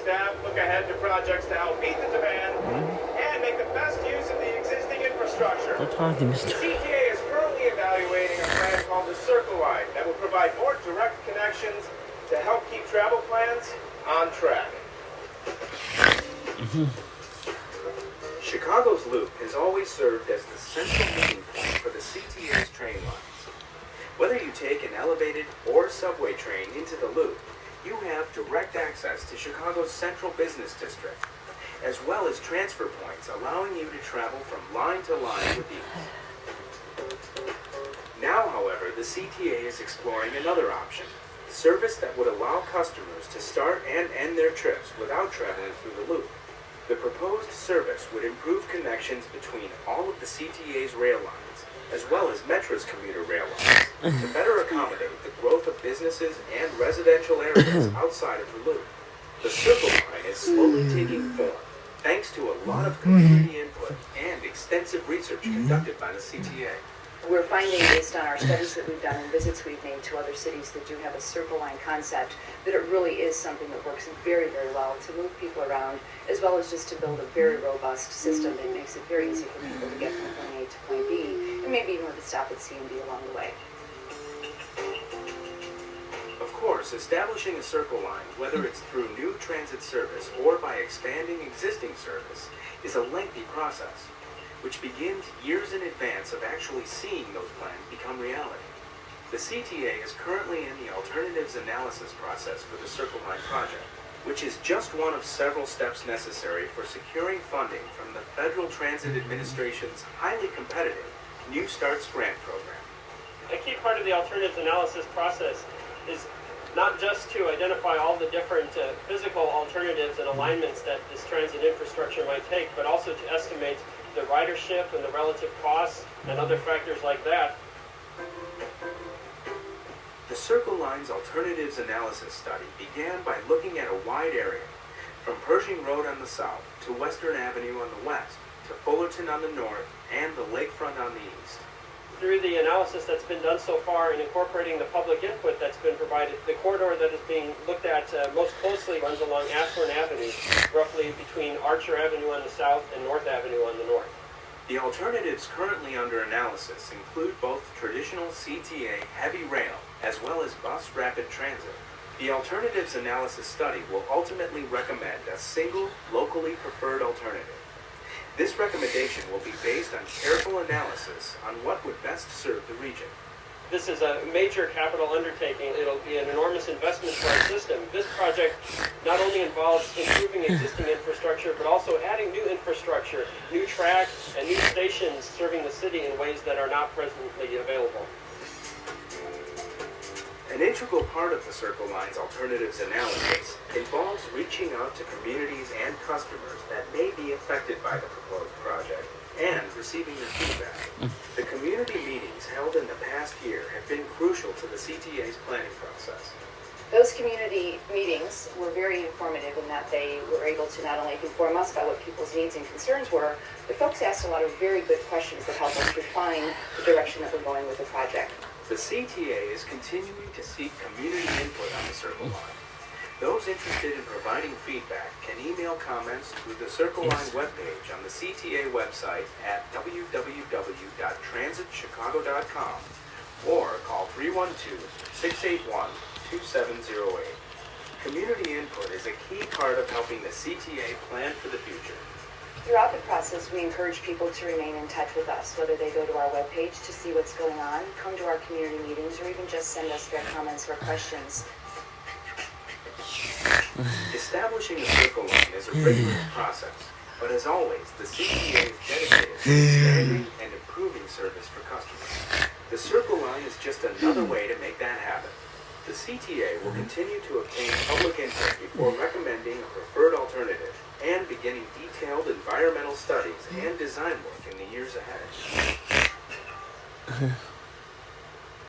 staff look ahead to projects to help meet the demand and make the best use of the existing infrastructure. Don't talk to The Mr. CTA is currently evaluating a plan called the Circle Line that will provide more direct connections to help keep travel plans on track. Chicago's Loop has always served as the central meeting point for the CTA's train lines. Whether you take an elevated or subway train into the Loop, you have direct access to Chicago's central business district, as well as transfer points allowing you to travel from line to line with ease. Now, however, the CTA is exploring another option, service that would allow customers to start and end their trips without traveling through the Loop. The proposed service would improve connections between all of the CTA's rail lines, as well as Metra's commuter rail lines, to better accommodate the growth of businesses and residential areas outside of the Loop. The Circle Line is slowly taking form, thanks to a lot of community input and extensive research conducted by the CTA. We're finding, based on our studies that we've done and visits we've made to other cities that do have a Circle Line concept, that it really is something that works very, very well to move people around, as well as just to build a very robust system that makes it very easy for people to get from point A to point B, and maybe even with a stop at C and D along the way. Of course, establishing a Circle Line, whether it's through new transit service or by expanding existing service, is a lengthy process, which begins years in advance of actually seeing those plans become reality. The CTA is currently in the alternatives analysis process for the Circle Line project, which is just one of several steps necessary for securing funding from the Federal Transit Administration's highly competitive New Starts Grant Program. A key part of the alternatives analysis process is not just to identify all the different physical alternatives and alignments that this transit infrastructure might take, but also to estimate the ridership and the relative costs and other factors like that. The Circle Line's alternatives analysis study began by looking at a wide area, from Pershing Road on the south to Western Avenue on the west, to Fullerton on the north, and the lakefront on the east. Through the analysis that's been done so far and incorporating the public input that's been provided, the corridor that is being looked at most closely runs along Ashburn Avenue, roughly between Archer Avenue on the south and North Avenue on the north. The alternatives currently under analysis include both traditional CTA heavy rail as well as bus rapid transit. The alternatives analysis study will ultimately recommend a single, locally preferred alternative. This recommendation will be based on careful analysis on what would best serve the region. This is a major capital undertaking. It'll be an enormous investment for our system. This project not only involves improving existing infrastructure, but also adding new infrastructure, new tracks, and new stations serving the city in ways that are not presently available. An integral part of the Circle Line's alternatives analysis involves reaching out to communities and customers that may be affected by the proposed project and receiving their feedback. The community meetings held in the past year have been crucial to the CTA's planning process. Those community meetings were very informative in that they were able to not only inform us about what people's needs and concerns were, but folks asked a lot of very good questions that help us refine the direction that we're going with the project. The CTA is continuing to seek community input on the Circle Line. Those interested in providing feedback can email comments through the Circle Line webpage on the CTA website at www.transitchicago.com or call 312-681-2708. Community input is a key part of helping the CTA plan for the future. Throughout the process, we encourage people to remain in touch with us, whether they go to our webpage to see what's going on, come to our community meetings, or even just send us their comments or questions. Establishing a Circle Line is a rigorous process, but as always, the CTA is dedicated to expanding and improving service for customers. The Circle Line is just another way to make that happen. The CTA will continue to obtain public input before recommending a preferred alternative and beginning detailed environmental studies and design work in the years ahead.